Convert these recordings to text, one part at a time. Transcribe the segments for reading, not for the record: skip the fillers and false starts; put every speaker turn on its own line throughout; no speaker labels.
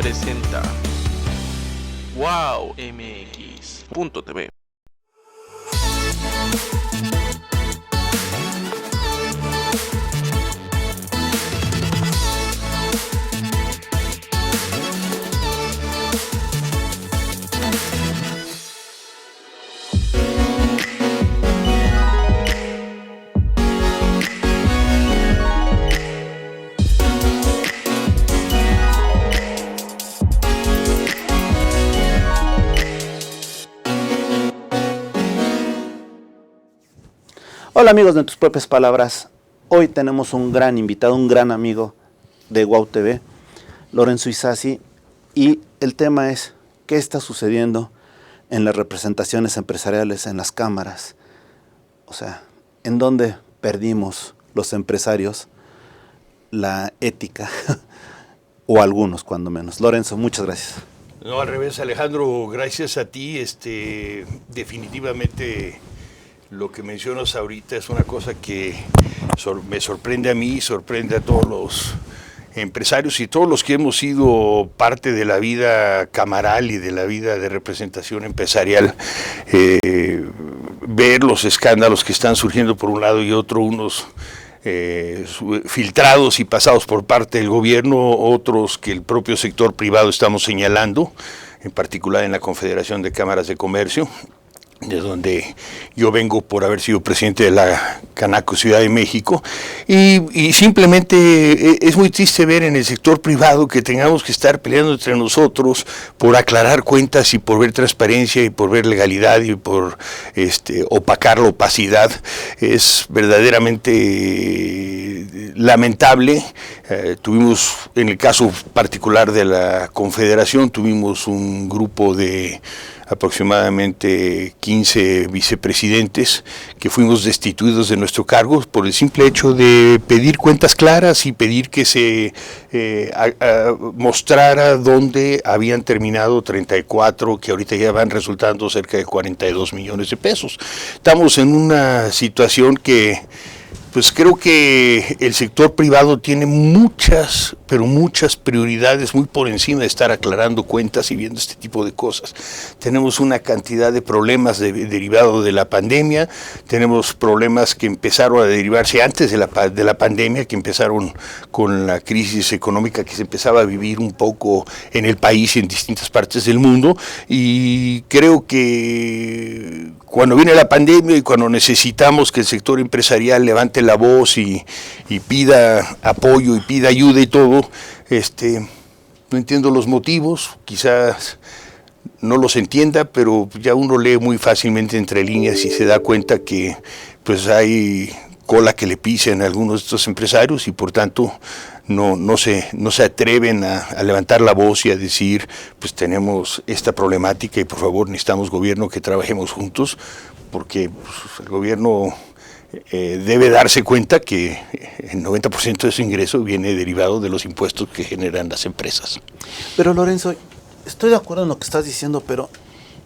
presenta wowmx.tv.
Hola amigos de Tus Propias Palabras, hoy tenemos un gran invitado, un gran amigo de WOW TV, Lorenzo Isasi, y el tema es ¿qué está sucediendo en las representaciones empresariales, en las cámaras? O sea, ¿en dónde perdimos los empresarios la ética? O algunos, cuando menos. Lorenzo, muchas gracias.
No, al revés, Alejandro, gracias a ti, definitivamente lo que mencionas ahorita es una cosa que me sorprende a mí, sorprende a todos los empresarios y todos los que hemos sido parte de la vida camaral y de la vida de representación empresarial, ver los escándalos que están surgiendo por un lado y otro, unos filtrados y pasados por parte del gobierno, otros que el propio sector privado estamos señalando, en particular en la Confederación de Cámaras de Comercio, de donde yo vengo por haber sido presidente de la Canaco Ciudad de México, y simplemente es muy triste ver en el sector privado que tengamos que estar peleando entre nosotros por aclarar cuentas y por ver transparencia y por ver legalidad y por opacar la opacidad. Es verdaderamente lamentable. Tuvimos, en el caso particular de la Confederación, tuvimos un grupo de aproximadamente 15 vicepresidentes que fuimos destituidos de nuestro cargo por el simple hecho de pedir cuentas claras y pedir que se mostrara dónde habían terminado 34, que ahorita ya van resultando cerca de 42 millones de pesos. Estamos en una situación que pues creo que el sector privado tiene muchas, pero muchas prioridades muy por encima de estar aclarando cuentas y viendo este tipo de cosas. Tenemos una cantidad de problemas derivados de la pandemia, tenemos problemas que empezaron a derivarse antes de la pandemia, que empezaron con la crisis económica que se empezaba a vivir un poco en el país y en distintas partes del mundo, y creo que cuando viene la pandemia y cuando necesitamos que el sector empresarial levante la voz y pida apoyo y pida ayuda y todo, no entiendo los motivos, quizás no los entienda, pero ya uno lee muy fácilmente entre líneas y se da cuenta que pues hay cola que le pisen a algunos de estos empresarios y por tanto no se atreven a levantar la voz y a decir, pues tenemos esta problemática y por favor necesitamos gobierno que trabajemos juntos, porque pues, el gobierno debe darse cuenta que el 90% de su ingreso viene derivado de los impuestos que generan las empresas.
Pero Lorenzo, estoy de acuerdo en lo que estás diciendo, pero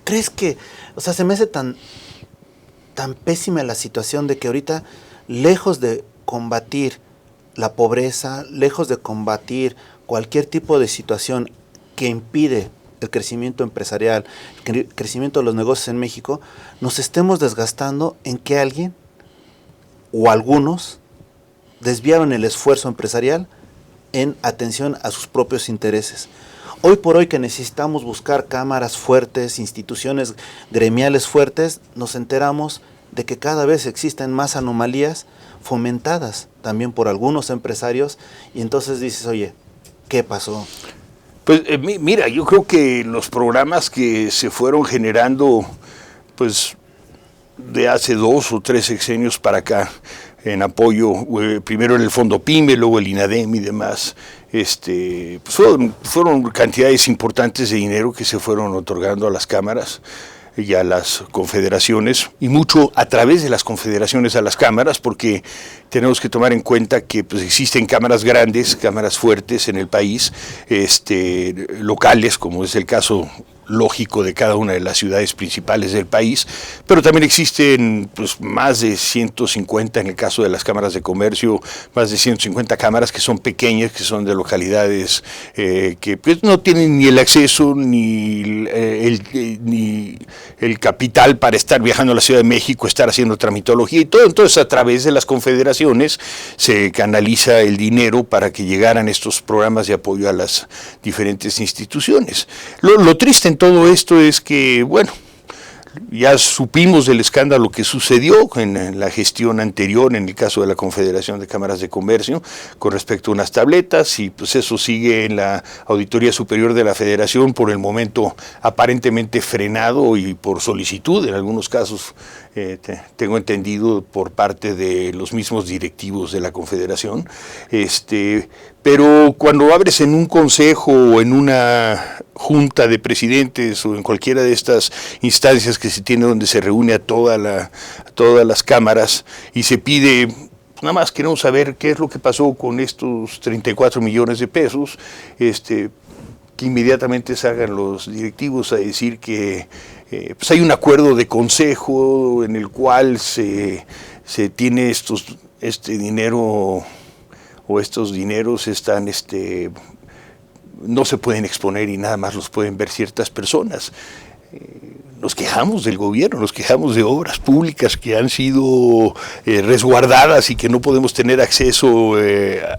¿crees que, o sea, se me hace tan pésima la situación de que ahorita, lejos de combatir la pobreza, lejos de combatir cualquier tipo de situación que impide el crecimiento empresarial, el crecimiento de los negocios en México, nos estemos desgastando en que alguien o algunos desviaron el esfuerzo empresarial en atención a sus propios intereses? Hoy por hoy que necesitamos buscar cámaras fuertes, instituciones gremiales fuertes, nos enteramos de que cada vez existen más anomalías fomentadas también por algunos empresarios, y entonces dices, oye, ¿qué pasó?
Pues mira, yo creo que los programas que se fueron generando, pues de hace 2 o 3 sexenios para acá, en apoyo, primero en el Fondo PYME, luego el INADEM y demás, pues fueron cantidades importantes de dinero que se fueron otorgando a las cámaras y a las confederaciones, y mucho a través de las confederaciones a las cámaras, porque tenemos que tomar en cuenta que pues, existen cámaras grandes, cámaras fuertes en el país, locales, como es el caso lógico de cada una de las ciudades principales del país, pero también existen pues, más de 150, en el caso de las cámaras de comercio, más de 150 cámaras que son pequeñas, que son de localidades que pues, no tienen ni el acceso ni el capital para estar viajando a la Ciudad de México, estar haciendo tramitología y todo. Entonces, a través de las confederaciones se canaliza el dinero para que llegaran estos programas de apoyo a las diferentes instituciones. Lo triste en todo esto es que, bueno, ya supimos del escándalo que sucedió en la gestión anterior, en el caso de la Confederación de Cámaras de Comercio, con respecto a unas tabletas, y pues eso sigue en la Auditoría Superior de la Federación, por el momento aparentemente frenado y por solicitud, en algunos casos, tengo entendido, por parte de los mismos directivos de la Confederación. Pero cuando abres en un consejo o en una junta de presidentes o en cualquiera de estas instancias que se tiene donde se reúne a todas las cámaras y se pide, nada más queremos saber qué es lo que pasó con estos 34 millones de pesos, que inmediatamente salgan los directivos a decir que pues hay un acuerdo de consejo en el cual se tiene este dinero, o estos dineros están, no se pueden exponer y nada más los pueden ver ciertas personas. Nos quejamos del gobierno, nos quejamos de obras públicas que han sido resguardadas y que no podemos tener acceso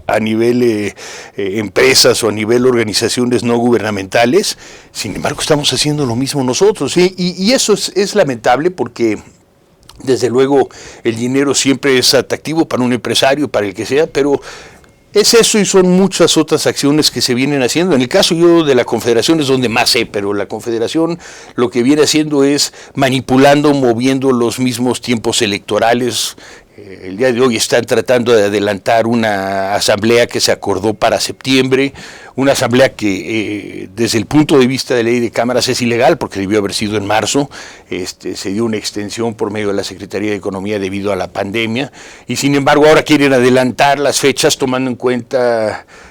a nivel empresas o a nivel organizaciones no gubernamentales. Sin embargo, estamos haciendo lo mismo nosotros, y eso es lamentable, porque desde luego el dinero siempre es atractivo para un empresario, para el que sea, pero es eso y son muchas otras acciones que se vienen haciendo. En el caso yo de la Confederación es donde más sé, pero la Confederación lo que viene haciendo es manipulando, moviendo los mismos tiempos electorales. El día de hoy están tratando de adelantar una asamblea que se acordó para septiembre, una asamblea que desde el punto de vista de ley de cámaras es ilegal porque debió haber sido en marzo. Se dio una extensión por medio de la Secretaría de Economía debido a la pandemia, y sin embargo ahora quieren adelantar las fechas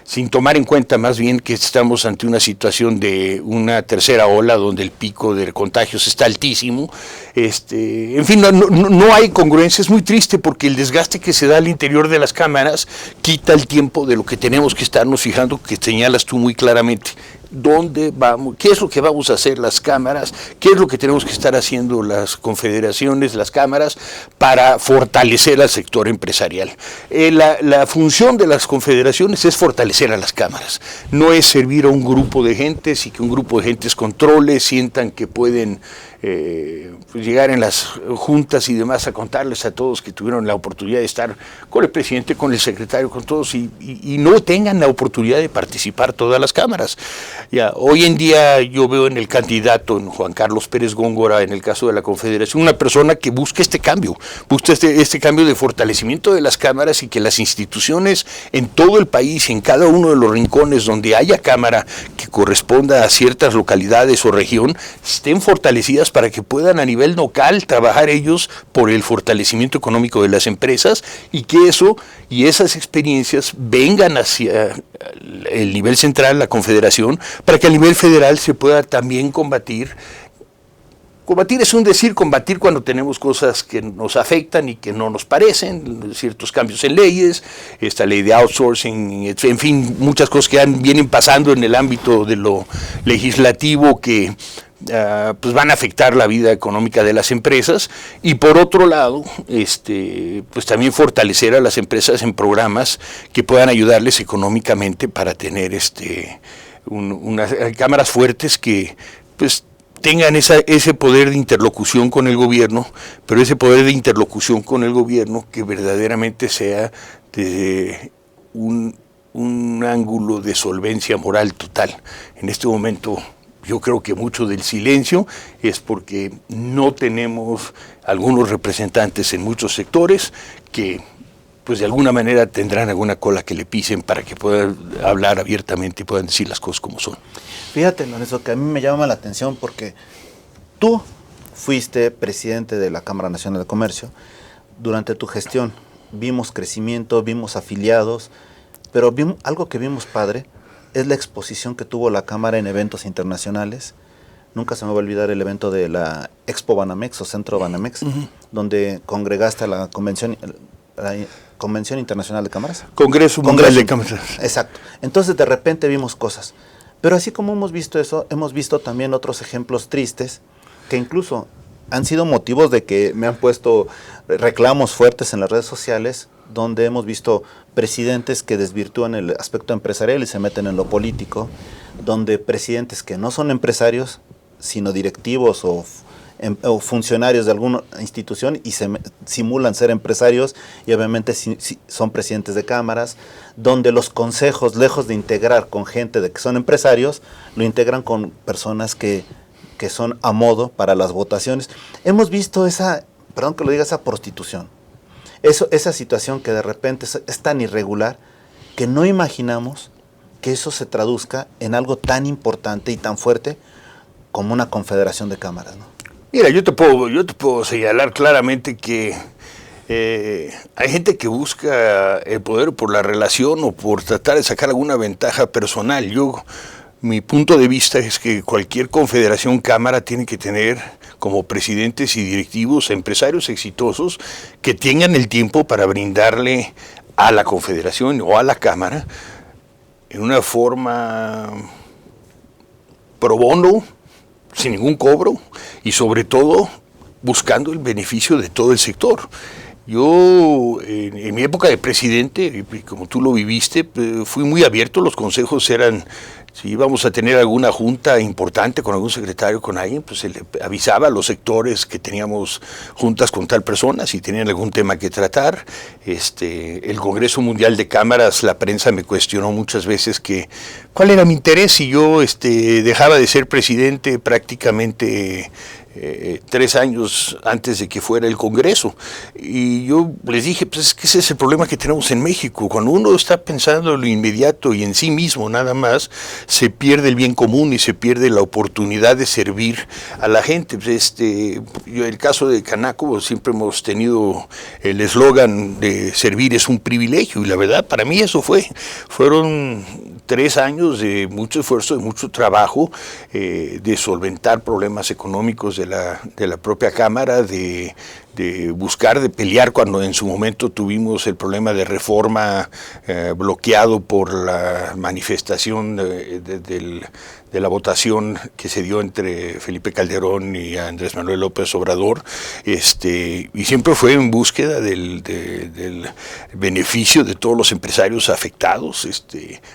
sin tomar en cuenta más bien que estamos ante una situación de una tercera ola donde el pico de contagios está altísimo. En fin, no hay congruencia. Es muy triste porque el desgaste que se da al interior de las cámaras quita el tiempo de lo que tenemos que estarnos fijando, que señalas tú muy claramente. ¿Dónde vamos? ¿Qué es lo que vamos a hacer las cámaras? ¿Qué es lo que tenemos que estar haciendo las confederaciones, las cámaras, para fortalecer al sector empresarial? La función de las confederaciones es fortalecer a las cámaras, no es servir a un grupo de gentes y que un grupo de gentes controle, sientan que pueden llegar en las juntas y demás a contarles a todos que tuvieron la oportunidad de estar con el presidente, con el secretario, con todos, y no tengan la oportunidad de participar todas las cámaras. Ya, hoy en día yo veo en el candidato, en Juan Carlos Pérez Góngora, en el caso de la Confederación, una persona que busca este cambio, este cambio de fortalecimiento de las cámaras, y que las instituciones en todo el país, en cada uno de los rincones donde haya cámara que corresponda a ciertas localidades o región, estén fortalecidas para que puedan a nivel local trabajar ellos por el fortalecimiento económico de las empresas, y que eso y esas experiencias vengan hacia el nivel central, la Confederación, para que a nivel federal se pueda también combatir. Combatir es un decir, combatir cuando tenemos cosas que nos afectan y que no nos parecen, ciertos cambios en leyes, esta ley de outsourcing, en fin, muchas cosas que vienen pasando en el ámbito de lo legislativo que pues van a afectar la vida económica de las empresas. Y por otro lado, pues también fortalecer a las empresas en programas que puedan ayudarles económicamente para tener unas cámaras fuertes que pues tengan ese poder de interlocución con el gobierno, pero ese poder de interlocución con el gobierno que verdaderamente sea desde un ángulo de solvencia moral total. En este momento yo creo que mucho del silencio es porque no tenemos algunos representantes en muchos sectores que pues de alguna manera tendrán alguna cola que le pisen para que puedan hablar abiertamente y puedan decir las cosas como son.
Fíjate, Lorenzo, que a mí me llama la atención porque tú fuiste presidente de la Cámara Nacional de Comercio. Durante tu gestión vimos crecimiento, vimos afiliados, pero algo que vimos padre es la exposición que tuvo la Cámara en eventos internacionales. Nunca se me va a olvidar el evento de la Expo Banamex o Centro Banamex, donde congregaste a la Convención Internacional de Cámaras.
Congreso Mundial de Cámaras.
Exacto. Entonces de repente vimos cosas. Pero así como hemos visto eso, hemos visto también otros ejemplos tristes que incluso han sido motivos de que me han puesto reclamos fuertes en las redes sociales, donde hemos visto presidentes que desvirtúan el aspecto empresarial y se meten en lo político, donde presidentes que no son empresarios, sino directivos o funcionarios de alguna institución y simulan ser empresarios y obviamente son presidentes de cámaras, donde los consejos, lejos de integrar con gente de que son empresarios, lo integran con personas que son a modo para las votaciones. Hemos visto esa, perdón que lo diga, esa prostitución. Esa situación que de repente es tan irregular que no imaginamos que eso se traduzca en algo tan importante y tan fuerte como una confederación de cámaras, ¿no?
Mira, yo te puedo señalar claramente que hay gente que busca el poder por la relación o por tratar de sacar alguna ventaja personal. Mi punto de vista es que cualquier confederación cámara tiene que tener como presidentes y directivos empresarios exitosos que tengan el tiempo para brindarle a la confederación o a la cámara en una forma pro bono, sin ningún cobro y sobre todo buscando el beneficio de todo el sector. Yo, en mi época de presidente, como tú lo viviste, fui muy abierto. Los consejos eran, si íbamos a tener alguna junta importante con algún secretario, con alguien, pues se le avisaba a los sectores que teníamos juntas con tal persona, si tenían algún tema que tratar. El Congreso Mundial de Cámaras, la prensa me cuestionó muchas veces cuál era mi interés si yo dejaba de ser presidente prácticamente 3 años antes de que fuera el Congreso. Y yo les dije, pues es que ese es el problema que tenemos en México. Cuando uno está pensando en lo inmediato y en sí mismo nada más, se pierde el bien común y se pierde la oportunidad de servir a la gente. El caso de Canaco, siempre hemos tenido el eslogan de servir es un privilegio, y la verdad para mí eso fueron 3 años de mucho esfuerzo, de mucho trabajo, de solventar problemas económicos de la propia Cámara, de buscar, de pelear cuando en su momento tuvimos el problema de reforma bloqueado por la manifestación de la votación que se dio entre Felipe Calderón y Andrés Manuel López Obrador, y siempre fue en búsqueda del beneficio de todos los empresarios afectados.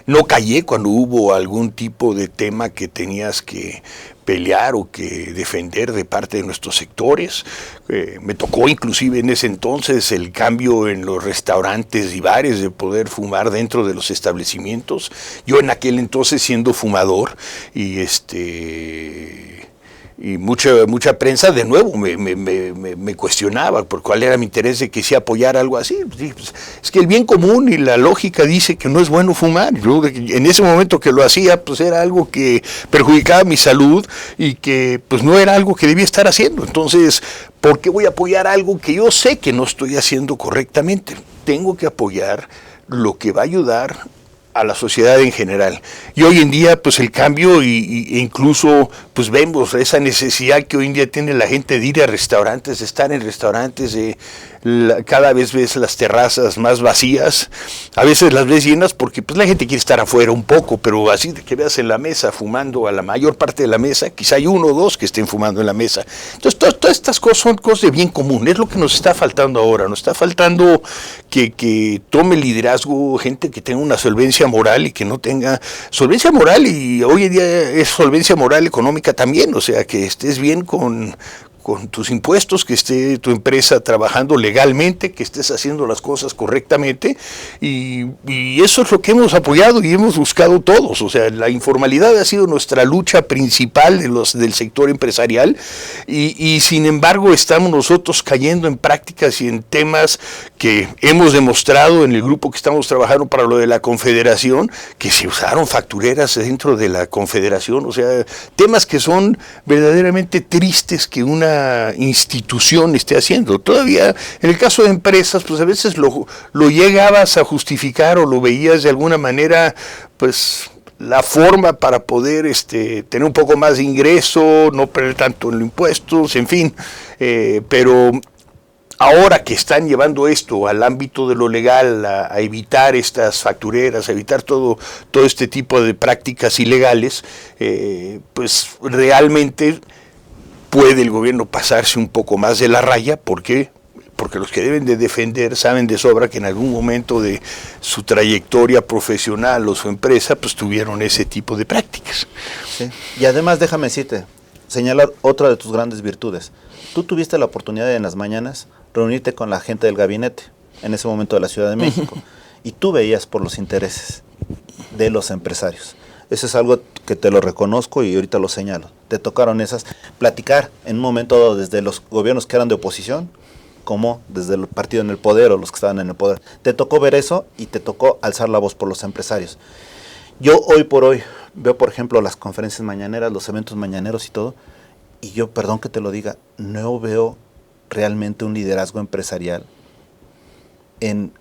No callé cuando hubo algún tipo de tema que tenías que pelear o que defender de parte de nuestros sectores. Me tocó inclusive en ese entonces el cambio en los restaurantes y bares de poder fumar dentro de los establecimientos. Yo en aquel entonces siendo fumador y mucha prensa de nuevo me cuestionaba por cuál era mi interés de que se apoyara algo así. Pues, es que el bien común y la lógica dice que no es bueno fumar. Yo en ese momento que lo hacía, pues era algo que perjudicaba mi salud y que pues no era algo que debía estar haciendo. Entonces, ¿por qué voy a apoyar algo que yo sé que no estoy haciendo correctamente? Tengo que apoyar lo que va a ayudar a la sociedad en general. Y hoy en día, pues el cambio e incluso pues vemos esa necesidad que hoy en día tiene la gente de ir a restaurantes, de estar en restaurantes, cada vez ves las terrazas más vacías, a veces las ves llenas porque pues la gente quiere estar afuera un poco, pero así de que veas en la mesa fumando a la mayor parte de la mesa, quizá hay 1 o 2 que estén fumando en la mesa. Entonces todas estas cosas son cosas de bien común, es lo que nos está faltando ahora, nos está faltando que tome liderazgo gente que tenga una solvencia moral y que no tenga solvencia moral, y hoy en día es solvencia moral económica también, o sea, que estés bien con tus impuestos, que esté tu empresa trabajando legalmente, que estés haciendo las cosas correctamente, y eso es lo que hemos apoyado y hemos buscado todos. O sea, la informalidad ha sido nuestra lucha principal del sector empresarial, y sin embargo estamos nosotros cayendo en prácticas y en temas que hemos demostrado en el grupo que estamos trabajando para lo de la Confederación, que se usaron factureras dentro de la Confederación, o sea, temas que son verdaderamente tristes que una otra institución esté haciendo. Todavía, en el caso de empresas, pues a veces lo llegabas a justificar o lo veías de alguna manera, pues la forma para poder tener un poco más de ingreso, no perder tanto en los impuestos, en fin, pero ahora que están llevando esto al ámbito de lo legal, a evitar estas factureras, a evitar todo este tipo de prácticas ilegales, pues realmente puede el gobierno pasarse un poco más de la raya. ¿Por qué? Porque los que deben de defender saben de sobra que en algún momento de su trayectoria profesional o su empresa, pues tuvieron ese tipo de prácticas.
Sí. Y además déjame decirte, señalar otra de tus grandes virtudes. Tú tuviste la oportunidad de en las mañanas reunirte con la gente del gabinete, en ese momento de la Ciudad de México, y tú veías por los intereses de los empresarios. Eso es algo que te lo reconozco y ahorita lo señalo. Te tocaron platicar en un momento dado desde los gobiernos que eran de oposición, como desde el partido en el poder o los que estaban en el poder. Te tocó ver eso y te tocó alzar la voz por los empresarios. Yo hoy por hoy veo, por ejemplo, las conferencias mañaneras, los eventos mañaneros y todo, y yo, perdón que te lo diga, no veo realmente un liderazgo empresarial en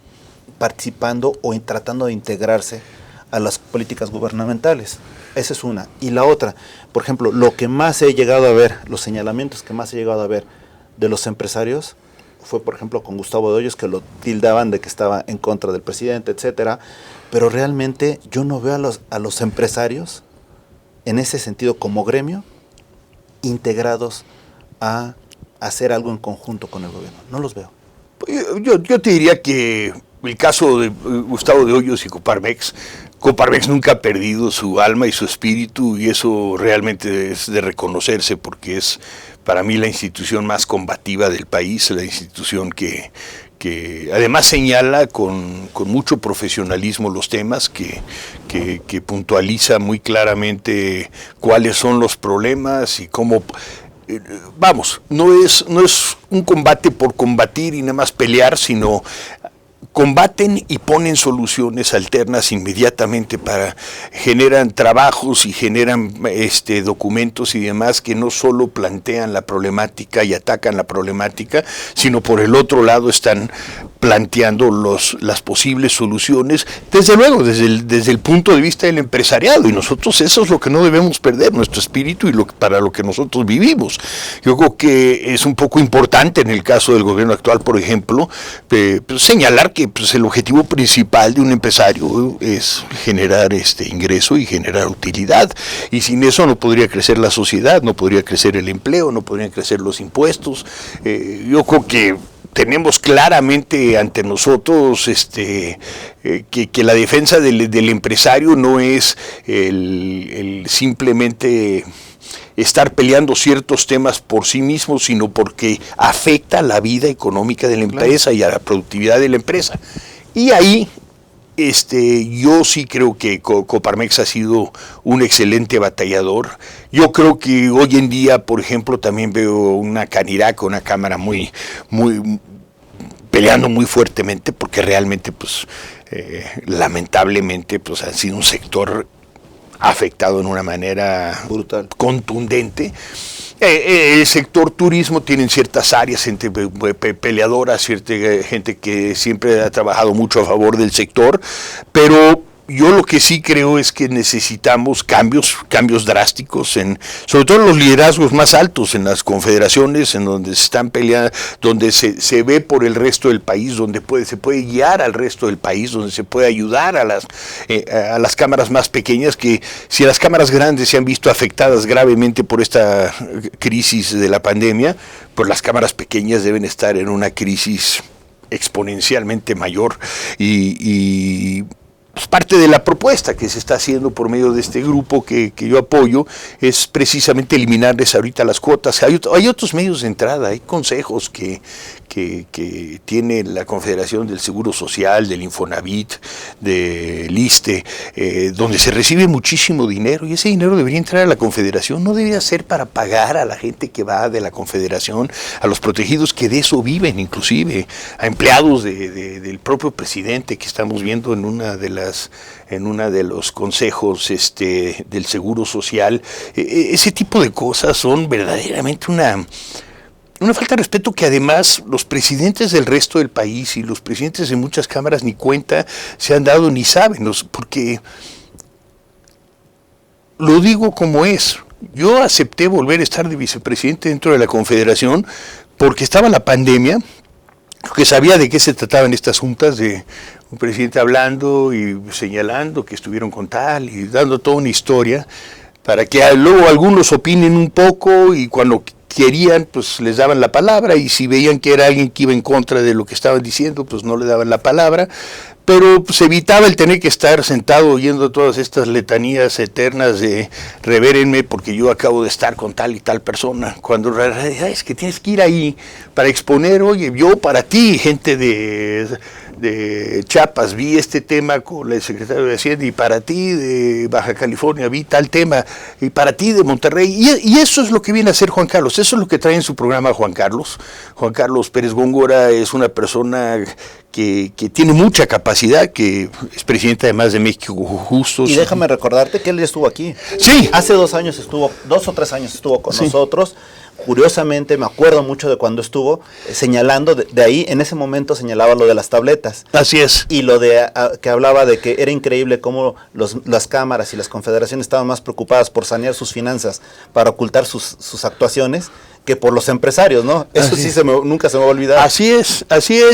participando o en tratando de integrarse a las políticas gubernamentales. Esa es una. Y la otra, por ejemplo, lo que más he llegado a ver, los señalamientos que más he llegado a ver de los empresarios fue, por ejemplo, con Gustavo de Hoyos, que lo tildaban de que estaba en contra del presidente, etcétera, pero realmente yo no veo a los empresarios en ese sentido como gremio integrados a hacer algo en conjunto con el gobierno. No los veo.
Yo te diría que el caso de Gustavo de Hoyos y Coparmex nunca ha perdido su alma y su espíritu, y eso realmente es de reconocerse, porque es para mí la institución más combativa del país, la institución que además señala con mucho profesionalismo los temas, que puntualiza muy claramente cuáles son los problemas y cómo... Vamos, no es un combate por combatir y nada más pelear, sino combaten y ponen soluciones alternas inmediatamente generan trabajos y generan documentos y demás que no solo plantean la problemática y atacan la problemática, sino por el otro lado están planteando las posibles soluciones, desde luego, desde el punto de vista del empresariado, y nosotros eso es lo que no debemos perder, nuestro espíritu y para lo que nosotros vivimos. Yo creo que es un poco importante en el caso del gobierno actual, por ejemplo, señalar que el objetivo principal de un empresario es generar ingreso y generar utilidad, y sin eso no podría crecer la sociedad, no podría crecer el empleo, no podrían crecer los impuestos. Yo creo que tenemos claramente ante nosotros que la defensa del empresario no es el simplemente estar peleando ciertos temas por sí mismos, sino porque afecta la vida económica de la empresa y a la productividad de la empresa. Y ahí yo sí creo que Coparmex ha sido un excelente batallador. Yo creo que hoy en día, por ejemplo, también veo una Canirac, una cámara muy peleando muy fuertemente, porque realmente, lamentablemente, ha sido un sector afectado en una manera brutal, contundente. El sector turismo tiene ciertas áreas, gente peleadora, cierta gente que siempre ha trabajado mucho a favor del sector, pero yo lo que sí creo es que necesitamos cambios drásticos, sobre todo en los liderazgos más altos, en las confederaciones, en donde se están peleando, donde se ve por el resto del país, donde se puede guiar al resto del país, donde se puede ayudar a las cámaras más pequeñas, que si las cámaras grandes se han visto afectadas gravemente por esta crisis de la pandemia, pues las cámaras pequeñas deben estar en una crisis exponencialmente mayor, y parte de la propuesta que se está haciendo por medio de este grupo que yo apoyo es precisamente eliminarles ahorita las cuotas. Hay otros medios de entrada, hay consejos que tiene la Confederación del Seguro Social, del Infonavit, del ISSSTE, donde se recibe muchísimo dinero, y ese dinero debería entrar a la Confederación, no debería ser para pagar a la gente que va de la Confederación, a los protegidos que de eso viven, inclusive a empleados del propio presidente, que estamos viendo en una de los consejos del Seguro Social. Ese tipo de cosas son verdaderamente una falta de respeto que además los presidentes del resto del país y los presidentes de muchas cámaras ni cuenta se han dado ni saben, porque lo digo como es. Yo acepté volver a estar de vicepresidente dentro de la Confederación porque estaba la pandemia, que sabía de qué se trataban estas juntas, de un presidente hablando y señalando que estuvieron con tal y dando toda una historia para que luego algunos opinen un poco y cuando querían, pues les daban la palabra, y si veían que era alguien que iba en contra de lo que estaban diciendo, pues no le daban la palabra, pero pues evitaba el tener que estar sentado oyendo todas estas letanías eternas de revérenme porque yo acabo de estar con tal y tal persona, cuando es que tienes que ir ahí para exponer, oye, yo para ti, gente de Chiapas, vi este tema con el secretario de Hacienda, y para ti de Baja California vi tal tema, y para ti de Monterrey, y eso es lo que viene a hacer Juan Carlos, eso es lo que trae en su programa Juan Carlos. Juan Carlos Pérez Góngora es una persona que tiene mucha capacidad, que es presidente además de México Justo.
Y déjame recordarte que él ya estuvo aquí.
Sí.
Hace 2 o 3 años estuvo con nosotros. Curiosamente, me acuerdo mucho de cuando estuvo señalando, de ahí, en ese momento señalaba lo de las tabletas.
Así es.
Y lo de que hablaba de que era increíble cómo las cámaras y las confederaciones estaban más preocupadas por sanear sus finanzas para ocultar sus actuaciones que por los empresarios, ¿no? Eso
así
sí nunca se me va a olvidar.
Así es.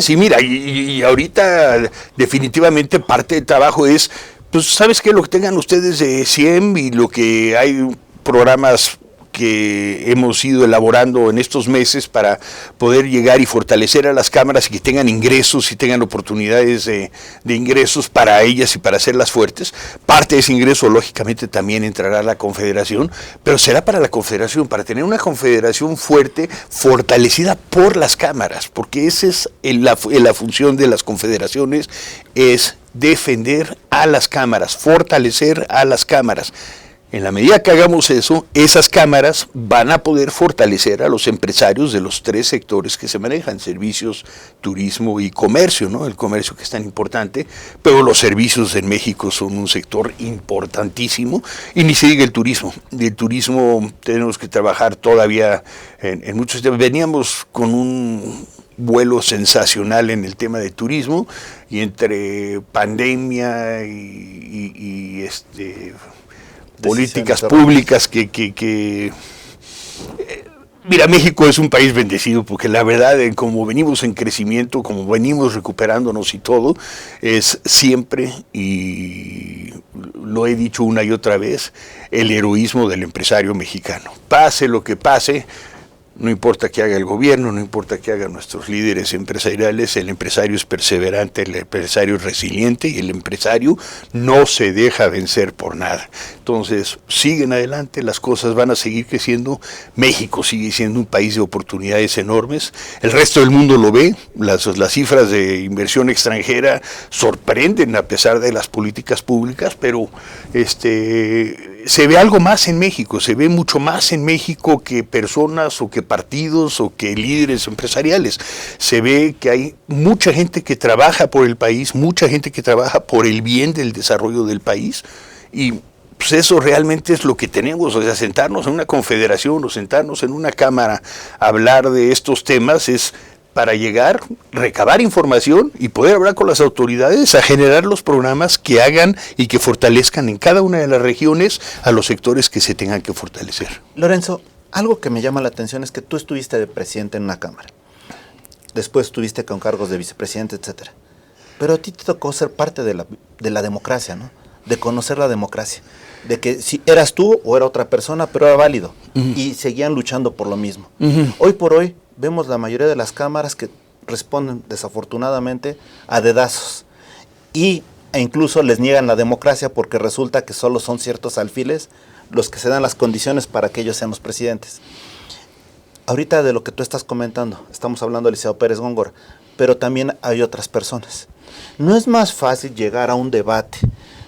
Y mira, y ahorita definitivamente parte del trabajo es, pues, ¿sabes qué? Lo que tengan ustedes de CIEM y lo que hay programas que hemos ido elaborando en estos meses para poder llegar y fortalecer a las cámaras y que tengan ingresos y tengan oportunidades de ingresos para ellas y para hacerlas fuertes. Parte de ese ingreso, lógicamente, también entrará a la Confederación, pero será para la Confederación, para tener una Confederación fuerte, fortalecida por las cámaras, porque esa es la función de las confederaciones, es defender a las cámaras, fortalecer a las cámaras. En la medida que hagamos eso, esas cámaras van a poder fortalecer a los empresarios de los 3 sectores que se manejan, servicios, turismo y comercio, ¿no? El comercio que es tan importante, pero los servicios en México son un sector importantísimo, y ni se diga el turismo. El turismo tenemos que trabajar todavía en muchos temas. Veníamos con un vuelo sensacional en el tema de turismo, y entre pandemia y políticas públicas mira, México es un país bendecido, porque la verdad, como venimos en crecimiento, como venimos recuperándonos y todo, es siempre, y lo he dicho una y otra vez, el heroísmo del empresario mexicano. Pase lo que pase, no importa qué haga el gobierno, no importa qué hagan nuestros líderes empresariales, el empresario es perseverante, el empresario es resiliente, y el empresario no se deja vencer por nada. Entonces, siguen adelante, las cosas van a seguir creciendo, México sigue siendo un país de oportunidades enormes, el resto del mundo lo ve, las cifras de inversión extranjera sorprenden a pesar de las políticas públicas, pero se ve algo más en México, se ve mucho más en México que personas o que partidos o que líderes empresariales. Se ve que hay mucha gente que trabaja por el país, mucha gente que trabaja por el bien del desarrollo del país, y pues eso realmente es lo que tenemos, o sea, sentarnos en una confederación o sentarnos en una cámara a hablar de estos temas es para llegar, recabar información y poder hablar con las autoridades, a generar los programas que hagan y que fortalezcan en cada una de las regiones a los sectores que se tengan que fortalecer.
Lorenzo, algo que me llama la atención es que tú estuviste de presidente en una cámara, después estuviste con cargos de vicepresidente, etcétera, pero a ti te tocó ser parte de la democracia, ¿no? De conocer la democracia, de que si eras tú o era otra persona, pero era válido, y seguían luchando por lo mismo. Hoy por hoy vemos la mayoría de las cámaras que responden desafortunadamente a dedazos, e incluso les niegan la democracia porque resulta que solo son ciertos alfiles los que se dan las condiciones para que ellos sean los presidentes. Ahorita de lo que tú estás comentando, estamos hablando de Eliseo Pérez Góngora, pero también hay otras personas. ¿No es más fácil llegar a un debate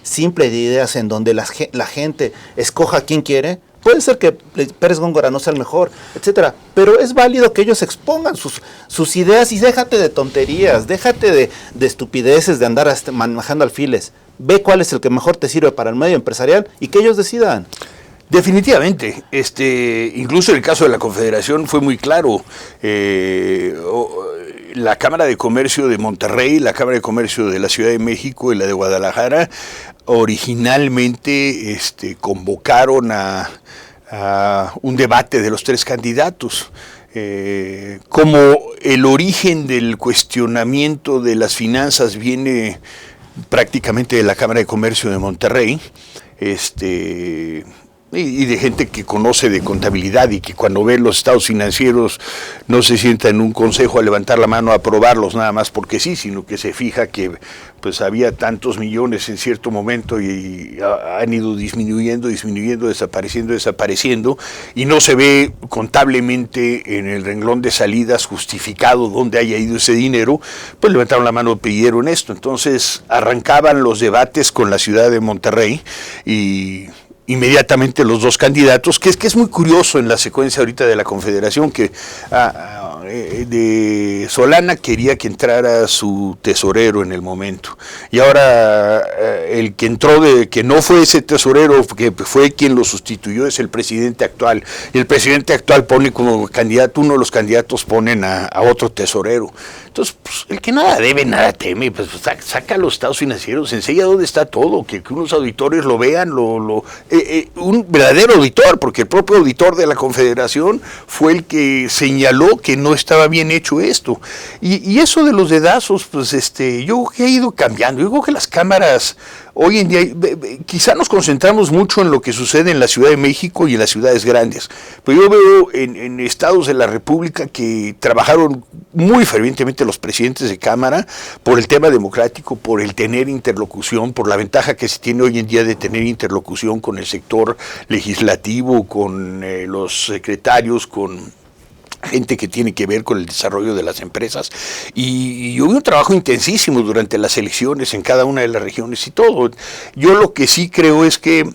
simple de ideas en donde la gente escoja a quien quiere? Puede ser que Pérez Góngora no sea el mejor, etcétera, pero es válido que ellos expongan sus ideas, y déjate de tonterías, déjate de estupideces, de andar manejando alfiles. Ve cuál es el que mejor te sirve para el medio empresarial y que ellos decidan.
Definitivamente, incluso el caso de la Confederación fue muy claro. La Cámara de Comercio de Monterrey, la Cámara de Comercio de la Ciudad de México y la de Guadalajara originalmente convocaron a un debate de los tres candidatos. Como el origen del cuestionamiento de las finanzas viene prácticamente de la Cámara de Comercio de Monterrey, y de gente que conoce de contabilidad y que cuando ve los estados financieros no se sienta en un consejo a levantar la mano a aprobarlos nada más porque sí, sino que se fija que pues había tantos millones en cierto momento y han ido disminuyendo, desapareciendo, y no se ve contablemente en el renglón de salidas justificado dónde haya ido ese dinero, pues levantaron la mano y pidieron esto. Entonces arrancaban los debates con la ciudad de Monterrey y inmediatamente los dos candidatos, que es muy curioso en la secuencia ahorita de la Confederación, que de Solana quería que entrara su tesorero en el momento, y ahora el que entró, que no fue ese tesorero, que fue quien lo sustituyó, es el presidente actual, y el presidente actual pone como candidato, uno de los candidatos ponen a otro tesorero. Entonces, pues, el que nada debe, nada teme, pues saca los estados financieros, enseña dónde está todo, que unos auditores lo vean, un verdadero auditor, porque el propio auditor de la Confederación fue el que señaló que no estaba bien hecho esto. Y eso de los dedazos, pues yo creo que ha ido cambiando. Yo creo que las cámaras hoy en día, quizá nos concentramos mucho en lo que sucede en la Ciudad de México y en las ciudades grandes, pero yo veo en estados de la República que trabajaron muy fervientemente los presidentes de Cámara por el tema democrático, por el tener interlocución, por la ventaja que se tiene hoy en día de tener interlocución con el sector legislativo, con los secretarios, con gente que tiene que ver con el desarrollo de las empresas, y hubo un trabajo intensísimo durante las elecciones en cada una de las regiones y todo. Yo lo que sí creo es que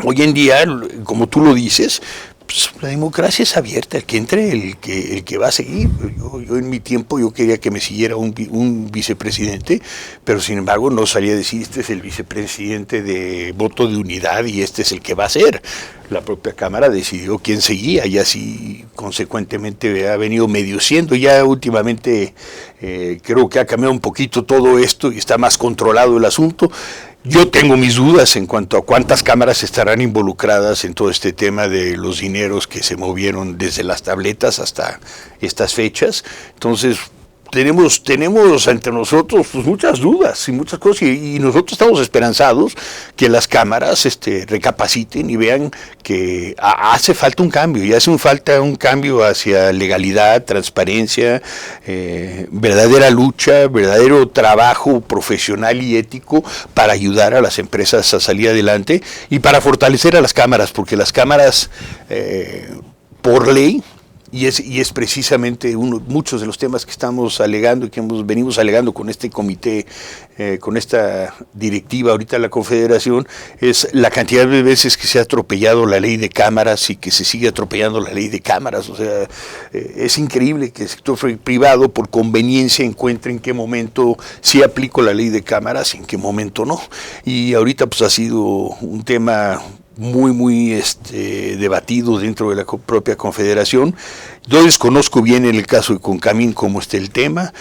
hoy en día, como tú lo dices, pues, la democracia es abierta, el que entre, el que va a seguir. Yo en mi tiempo yo quería que me siguiera un vicepresidente, pero sin embargo no salía a decir, este es el vicepresidente de voto de unidad y este es el que va a ser. La propia Cámara decidió quién seguía y así consecuentemente ha venido medio siendo. Ya últimamente creo que ha cambiado un poquito todo esto y está más controlado el asunto. Yo tengo mis dudas en cuanto a cuántas cámaras estarán involucradas en todo este tema de los dineros que se movieron desde las tabletas hasta estas fechas. Entonces, tenemos entre nosotros pues muchas dudas y muchas cosas, y nosotros estamos esperanzados que las cámaras recapaciten y vean que hace falta un cambio, y hace falta un cambio hacia legalidad, transparencia, verdadera lucha, verdadero trabajo profesional y ético para ayudar a las empresas a salir adelante y para fortalecer a las cámaras, porque las cámaras por ley, y es precisamente muchos de los temas que estamos alegando y que venimos alegando con este comité, con esta directiva ahorita de la Confederación, es la cantidad de veces que se ha atropellado la ley de cámaras y que se sigue atropellando la ley de cámaras. O sea, es increíble que el sector privado por conveniencia encuentre en qué momento sí aplico la ley de cámaras y en qué momento no. Y ahorita pues ha sido un tema muy debatido dentro de la propia Confederación. Yo desconozco bien en el caso de Concamín cómo está el tema,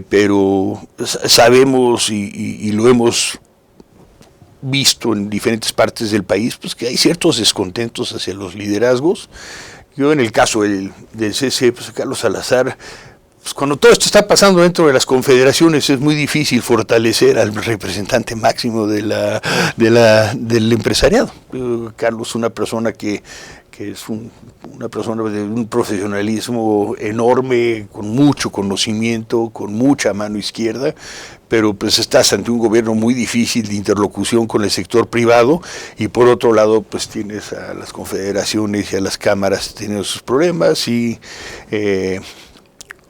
pero sabemos y lo hemos visto en diferentes partes del país, pues que hay ciertos descontentos hacia los liderazgos. Yo en el caso del CC, pues Carlos Salazar, pues cuando todo esto está pasando dentro de las confederaciones es muy difícil fortalecer al representante máximo del empresariado. Carlos, una persona que es una persona de un profesionalismo enorme, con mucho conocimiento, con mucha mano izquierda, pero pues estás ante un gobierno muy difícil de interlocución con el sector privado, y por otro lado pues tienes a las confederaciones y a las cámaras teniendo sus problemas, y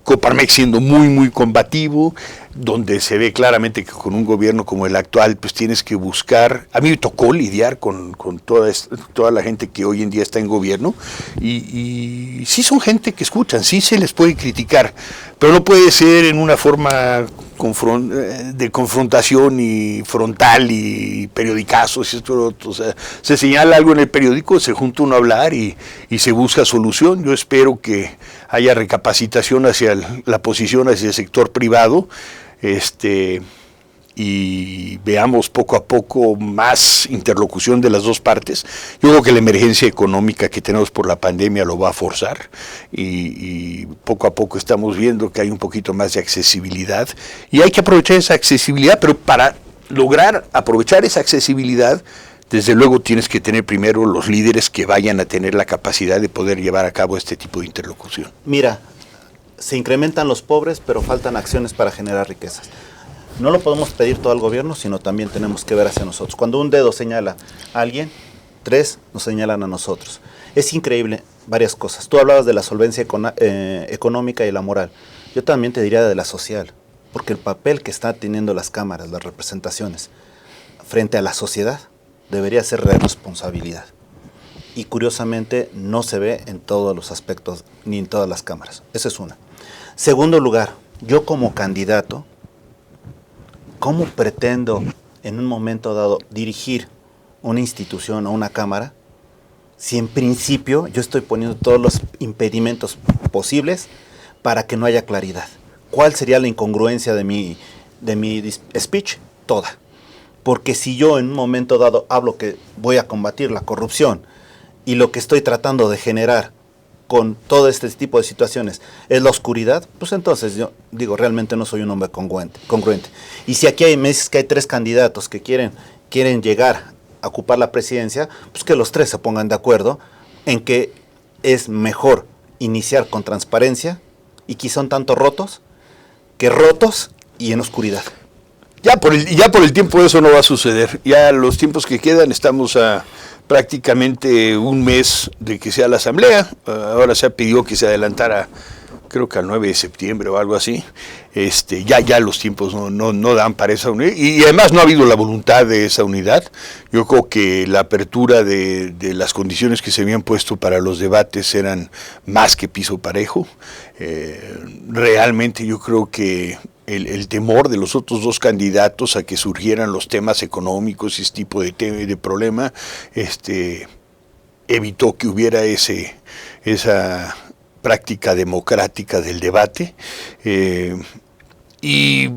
Coparmex siendo muy combativo. donde se ve claramente que con un gobierno como el actual, pues tienes que buscar. A mí me tocó lidiar con toda la gente que hoy en día está en gobierno, y sí son gente que escuchan, sí se les puede criticar, pero no puede ser en una forma de confrontación y frontal y periodicazos y esto, otro. O sea, se señala algo en el periódico, se junta uno a hablar y se busca solución. Yo espero que haya recapacitación hacia la posición hacia el sector privado, y veamos poco a poco más interlocución de las dos partes. Yo creo que la emergencia económica que tenemos por la pandemia lo va a forzar, y poco a poco estamos viendo que hay un poquito más de accesibilidad, y hay que aprovechar esa accesibilidad, pero para lograr aprovechar esa accesibilidad, desde luego tienes que tener primero los líderes que vayan a tener la capacidad de poder llevar a cabo este tipo de interlocución.
Mira, se incrementan los pobres, pero faltan acciones para generar riquezas. No lo podemos pedir todo al gobierno, sino también tenemos que ver hacia nosotros. Cuando un dedo señala a alguien, 3 nos señalan a nosotros. Es increíble varias cosas. Tú hablabas de la solvencia económica y la moral. Yo también te diría de la social, porque el papel que están teniendo las cámaras, las representaciones, frente a la sociedad, debería ser de responsabilidad. Y curiosamente no se ve en todos los aspectos, ni en todas las cámaras. Esa es una. Segundo lugar, yo como candidato, ¿cómo pretendo en un momento dado dirigir una institución o una cámara si en principio yo estoy poniendo todos los impedimentos posibles para que no haya claridad? ¿Cuál sería la incongruencia de mi speech? Toda. Porque si yo en un momento dado hablo que voy a combatir la corrupción y lo que estoy tratando de generar con todo este tipo de situaciones es la oscuridad, pues entonces yo digo, realmente no soy un hombre congruente. Y si aquí me dices que hay 3 candidatos que quieren llegar a ocupar la presidencia, pues que los 3 se pongan de acuerdo en que es mejor iniciar con transparencia y quizá un tanto rotos que rotos y en oscuridad.
Ya por el tiempo eso no va a suceder. Ya los tiempos que quedan, estamos a prácticamente un mes de que sea la asamblea. Ahora se pidió que se adelantara, creo que al 9 de septiembre o algo así. Ya los tiempos no dan para esa unidad, y además no ha habido la voluntad de esa unidad. Yo creo que la apertura de las condiciones que se habían puesto para los debates eran más que piso parejo. Realmente yo creo que el temor de los otros 2 candidatos a que surgieran los temas económicos y ese tipo de problema, evitó que hubiera esa práctica democrática del debate. Y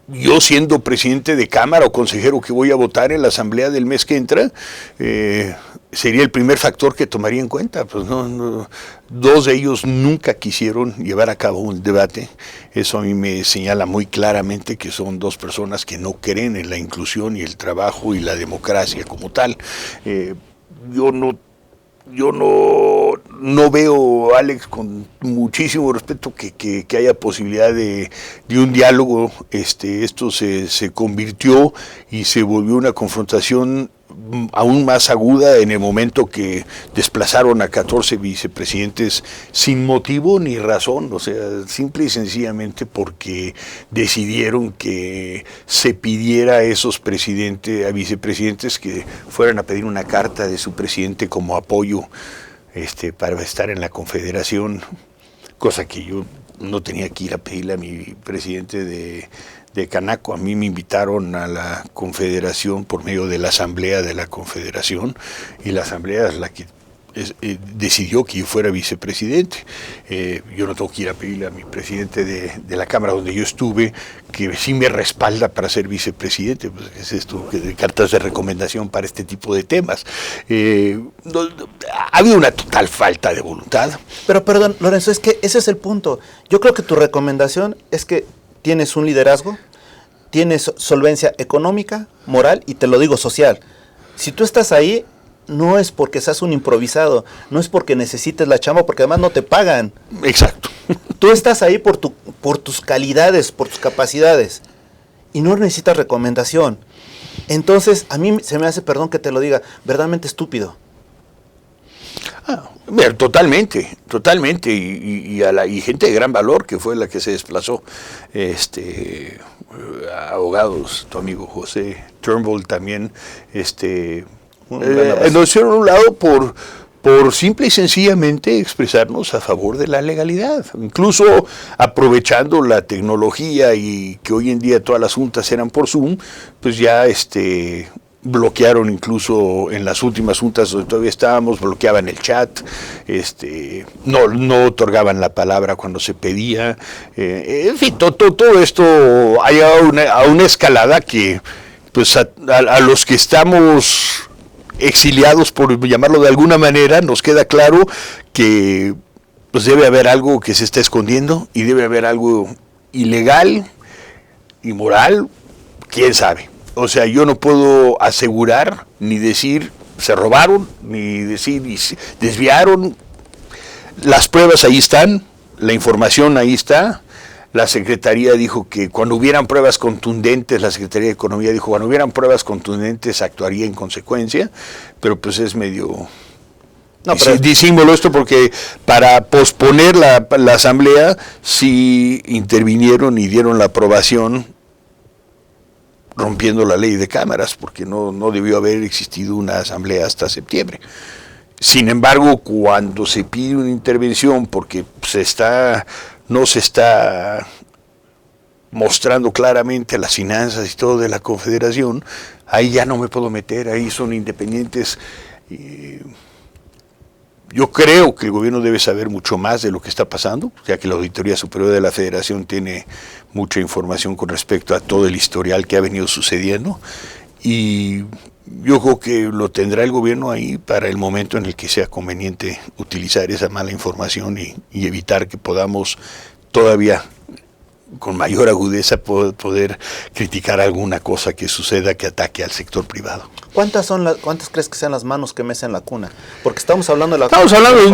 yo, siendo presidente de Cámara o consejero que voy a votar en la asamblea del mes que entra, sería el primer factor que tomaría en cuenta. Pues no, 2 de ellos nunca quisieron llevar a cabo un debate. Eso a mí me señala muy claramente que son 2 personas que no creen en la inclusión y el trabajo y la democracia como tal. Yo no veo, Alex, con muchísimo respeto que haya posibilidad de un diálogo. Esto se convirtió y se volvió una confrontación aún más aguda en el momento que desplazaron a 14 vicepresidentes sin motivo ni razón, o sea, simple y sencillamente porque decidieron que se pidiera a esos a vicepresidentes que fueran a pedir una carta de su presidente como apoyo para estar en la Confederación, cosa que yo no tenía que ir a pedirle a mi presidente de Canaco. A mí me invitaron a la Confederación por medio de la Asamblea de la Confederación, y la Asamblea es la que decidió que yo fuera vicepresidente. Yo no tengo que ir a pedirle a mi presidente de la Cámara donde yo estuve que sí me respalda para ser vicepresidente. Pues, ¿qué es esto? De cartas de recomendación para este tipo de temas. Ha habido una total falta de voluntad.
Pero perdón, Lorenzo, es que ese es el punto. Yo creo que tu recomendación es que tienes un liderazgo, tienes solvencia económica, moral y te lo digo social. Si tú estás ahí, no es porque seas un improvisado, no es porque necesites la chamba, porque además no te pagan.
Exacto.
Tú estás ahí por tus calidades, por tus capacidades, y no necesitas recomendación. Entonces, a mí se me hace, perdón que te lo diga, verdaderamente estúpido.
Totalmente, y gente de gran valor que fue la que se desplazó, abogados, tu amigo José Turnbull también, nos hicieron a un lado por simple y sencillamente expresarnos a favor de la legalidad, incluso aprovechando la tecnología y que hoy en día todas las juntas eran por Zoom, pues ya bloquearon incluso en las últimas juntas donde todavía estábamos, bloqueaban el chat, no otorgaban la palabra cuando se pedía, en fin, todo esto ha llegado a una escalada que pues a los que estamos exiliados, por llamarlo de alguna manera, nos queda claro que pues debe haber algo que se está escondiendo y debe haber algo ilegal, inmoral, quién sabe. O sea, yo no puedo asegurar ni decir se robaron, ni decir desviaron. Las pruebas ahí están, la información ahí está. La Secretaría dijo que cuando hubieran pruebas contundentes, la Secretaría de Economía dijo cuando hubieran pruebas contundentes actuaría en consecuencia, pero pues es medio disímbolo esto porque para posponer la asamblea sí intervinieron y dieron la aprobación rompiendo la ley de cámaras, porque no debió haber existido una asamblea hasta septiembre. Sin embargo, cuando se pide una intervención porque no se está mostrando claramente las finanzas y todo de la Confederación, ahí ya no me puedo meter, ahí son independientes. Yo creo que el gobierno debe saber mucho más de lo que está pasando, ya que la Auditoría Superior de la Federación tiene mucha información con respecto a todo el historial que ha venido sucediendo, y yo creo que lo tendrá el gobierno ahí para el momento en el que sea conveniente utilizar esa mala información y evitar que podamos todavía con mayor agudeza poder criticar alguna cosa que suceda que ataque al sector privado.
¿Cuántas crees que sean las manos que mecen la cuna? Porque estamos hablando de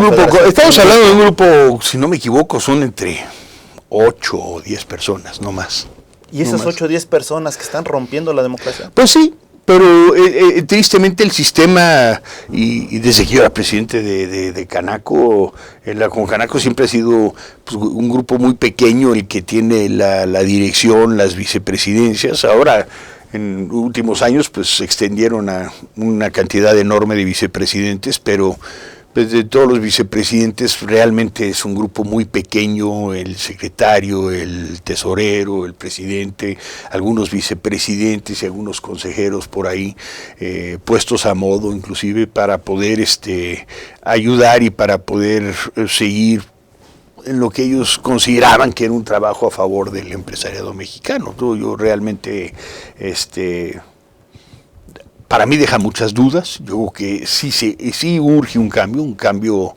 un grupo, si no me equivoco, son entre 8 o 10 personas, no más.
¿Y esas 8 o 10 personas que están rompiendo la democracia?
Pues sí, pero tristemente el sistema, y desde que yo era presidente de Canaco, con Canaco siempre ha sido pues, un grupo muy pequeño el que tiene la dirección, las vicepresidencias. Ahora, en últimos años, pues se extendieron a una cantidad enorme de vicepresidentes, pero pues, de todos los vicepresidentes realmente es un grupo muy pequeño, el secretario, el tesorero, el presidente, algunos vicepresidentes y algunos consejeros por ahí, puestos a modo inclusive para poder ayudar y para poder seguir en lo que ellos consideraban que era un trabajo a favor del empresariado mexicano. Yo realmente, para mí deja muchas dudas. Yo creo que sí urge un cambio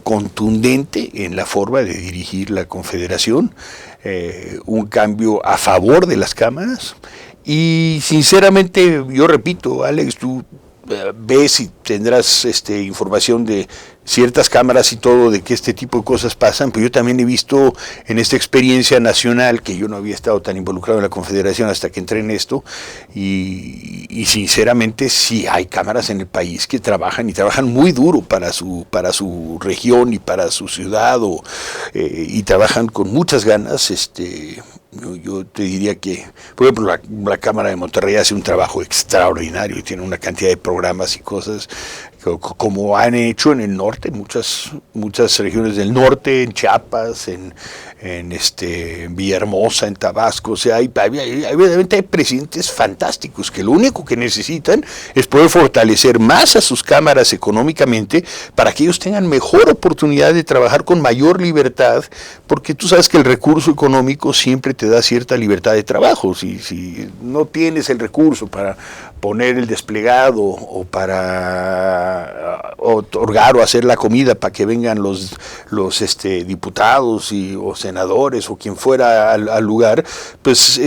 contundente en la forma de dirigir la Confederación, un cambio a favor de las cámaras. Y sinceramente, yo repito, Alex, tú ves y tendrás información de ciertas cámaras y todo, de que este tipo de cosas pasan, pero yo también he visto en esta experiencia nacional, que yo no había estado tan involucrado en la Confederación hasta que entré en esto, y sinceramente sí hay cámaras en el país que trabajan y trabajan muy duro para su región y para su ciudad, y trabajan con muchas ganas. Yo te diría que, por ejemplo, la Cámara de Monterrey hace un trabajo extraordinario y tiene una cantidad de programas y cosas como han hecho en el norte, muchas regiones del norte, en Chiapas, en Villahermosa, en Tabasco. O sea, evidentemente hay presidentes fantásticos que lo único que necesitan es poder fortalecer más a sus cámaras económicamente para que ellos tengan mejor oportunidad de trabajar con mayor libertad, porque tú sabes que el recurso económico siempre te da cierta libertad de trabajo. Si no tienes el recurso para poner el desplegado o para otorgar o hacer la comida para que vengan los diputados o senadores o quien fuera al lugar, pues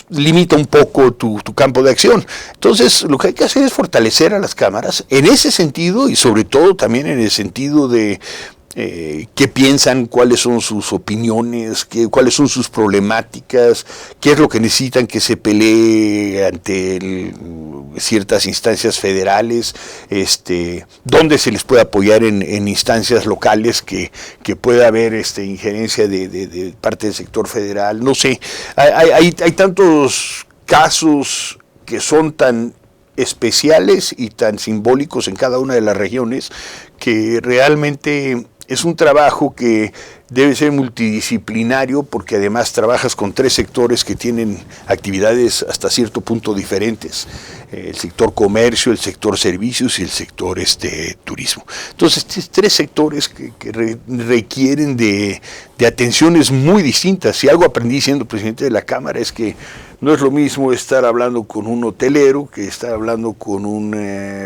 limita un poco tu campo de acción. Entonces, lo que hay que hacer es fortalecer a las cámaras en ese sentido, y sobre todo también en el sentido de qué piensan, cuáles son sus opiniones, cuáles son sus problemáticas, qué es lo que necesitan que se pelee ante ciertas instancias federales, dónde se les puede apoyar en instancias locales que pueda haber injerencia de parte del sector federal, no sé, hay tantos casos que son tan especiales y tan simbólicos en cada una de las regiones que realmente es un trabajo que debe ser multidisciplinario porque además trabajas con 3 sectores que tienen actividades hasta cierto punto diferentes, el sector comercio, el sector servicios y el sector turismo. Entonces, 3 sectores que requieren de atenciones muy distintas. Si algo aprendí siendo presidente de la Cámara es que no es lo mismo estar hablando con un hotelero que estar hablando con un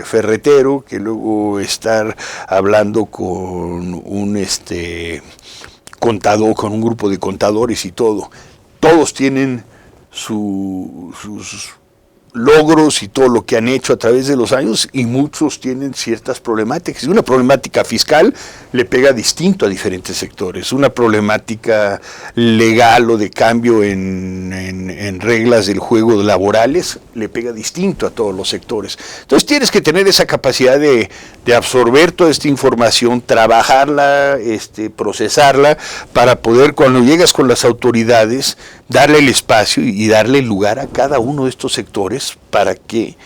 ferretero, que luego estar hablando con un contador, con un grupo de contadores y todo. Todos tienen sus logros y todo lo que han hecho a través de los años y muchos tienen ciertas problemáticas. Una problemática fiscal le pega distinto a diferentes sectores. Una problemática legal o de cambio en reglas del juego laborales le pega distinto a todos los sectores. Entonces tienes que tener esa capacidad de absorber toda esta información, trabajarla, procesarla, para poder, cuando llegas con las autoridades, darle el espacio y darle el lugar a cada uno de estos sectores para que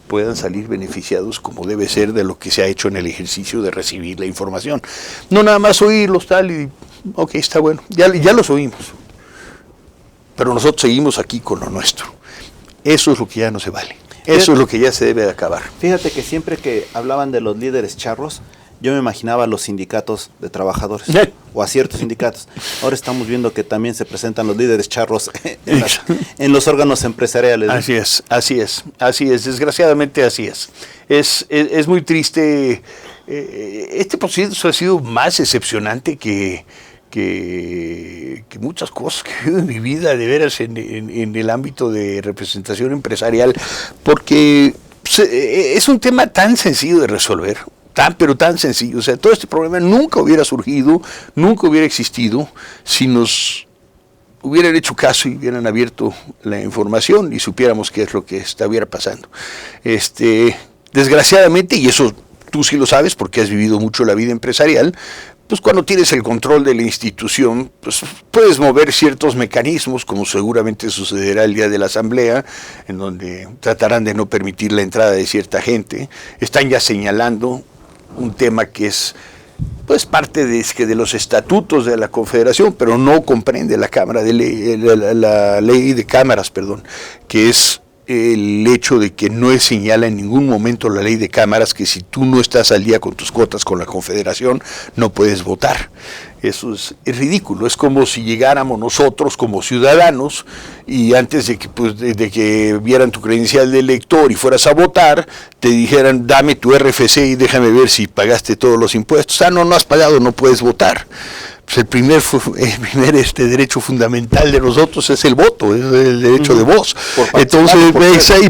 puedan salir beneficiados como debe ser de lo que se ha hecho en el ejercicio de recibir la información. No nada más oírlos tal y, ok, está bueno, ya los oímos, pero nosotros seguimos aquí con lo nuestro. Eso es lo que ya no se vale, eso es lo que ya se debe de acabar.
Fíjate que siempre que hablaban de los líderes charros, yo me imaginaba a los sindicatos de trabajadores o a ciertos sindicatos. Ahora estamos viendo que también se presentan los líderes charros en los órganos empresariales, ¿no?
Así es, desgraciadamente así es. Es muy triste. Este proceso ha sido más decepcionante que muchas cosas que he vivido en mi vida, de veras, en el ámbito de representación empresarial, porque es un tema tan sencillo de resolver, pero tan sencillo. O sea, todo este problema nunca hubiera surgido, nunca hubiera existido si nos hubieran hecho caso y hubieran abierto la información y supiéramos qué es lo que estuviera pasando. Desgraciadamente, y eso tú sí lo sabes porque has vivido mucho la vida empresarial, pues cuando tienes el control de la institución, pues puedes mover ciertos mecanismos, como seguramente sucederá el día de la asamblea, en donde tratarán de no permitir la entrada de cierta gente. Están ya señalando un tema que es pues parte de los estatutos de la Confederación, pero no comprende la Cámara de la ley de cámaras, que es el hecho de que no señala en ningún momento la ley de cámaras que si tú no estás al día con tus cuotas con la Confederación no puedes votar. Eso es ridículo. Es como si llegáramos nosotros como ciudadanos y antes de que vieran tu credencial de elector y fueras a votar, te dijeran dame tu RFC y déjame ver si pagaste todos los impuestos. No has pagado, no puedes votar. Pues el primer derecho fundamental de nosotros es el voto, es el derecho de voz. Entonces,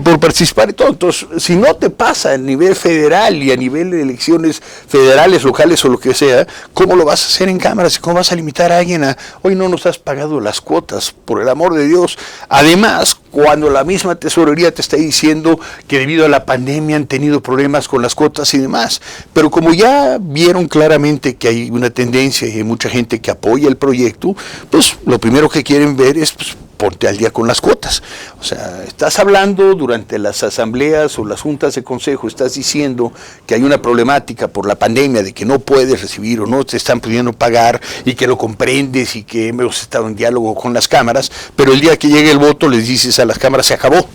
por participar y todo. Entonces, si no te pasa a nivel federal y a nivel de elecciones federales, locales o lo que sea, ¿cómo lo vas a hacer en cámaras? ¿Cómo vas a limitar a alguien a hoy no nos has pagado las cuotas, por el amor de Dios? Además, cuando la misma tesorería te está diciendo que debido a la pandemia han tenido problemas con las cuotas y demás. Pero como ya vieron claramente que hay una tendencia y hay mucha gente que apoya el proyecto, pues lo primero que quieren ver es ponte al día con las cuotas. O sea, estás hablando durante las asambleas o las juntas de consejo, estás diciendo que hay una problemática por la pandemia de que no puedes recibir o no te están pudiendo pagar y que lo comprendes y que hemos estado en diálogo con las cámaras, pero el día que llegue el voto les dices a las cámaras se acabó.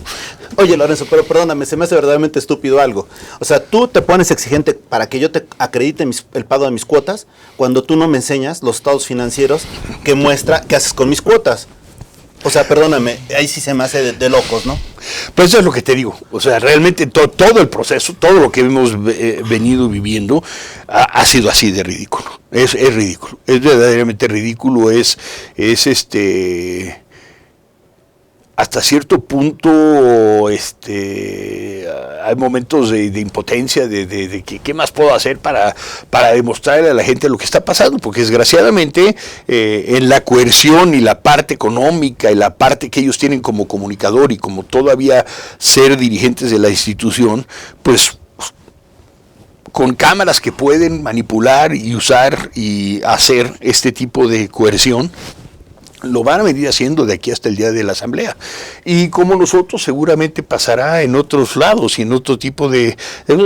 Oye, Lorenzo, pero perdóname, se me hace verdaderamente estúpido algo. O sea, tú te pones exigente para que yo te acredite el pago de mis cuotas cuando tú no me enseñas los estados financieros que muestra qué haces con mis cuotas. O sea, perdóname, ahí sí se me hace de locos, ¿no?
Pues eso es lo que te digo. O sea, realmente todo el proceso, todo lo que hemos venido viviendo ha sido así de ridículo. Es ridículo. Es verdaderamente ridículo. hasta cierto punto hay momentos de impotencia, de que qué más puedo hacer para demostrarle a la gente lo que está pasando, porque desgraciadamente en la coerción y la parte económica y la parte que ellos tienen como comunicador y como todavía ser dirigentes de la institución, pues con cámaras que pueden manipular y usar y hacer este tipo de coerción, lo van a venir haciendo de aquí hasta el día de la asamblea. Y como nosotros, seguramente pasará en otros lados y en otro tipo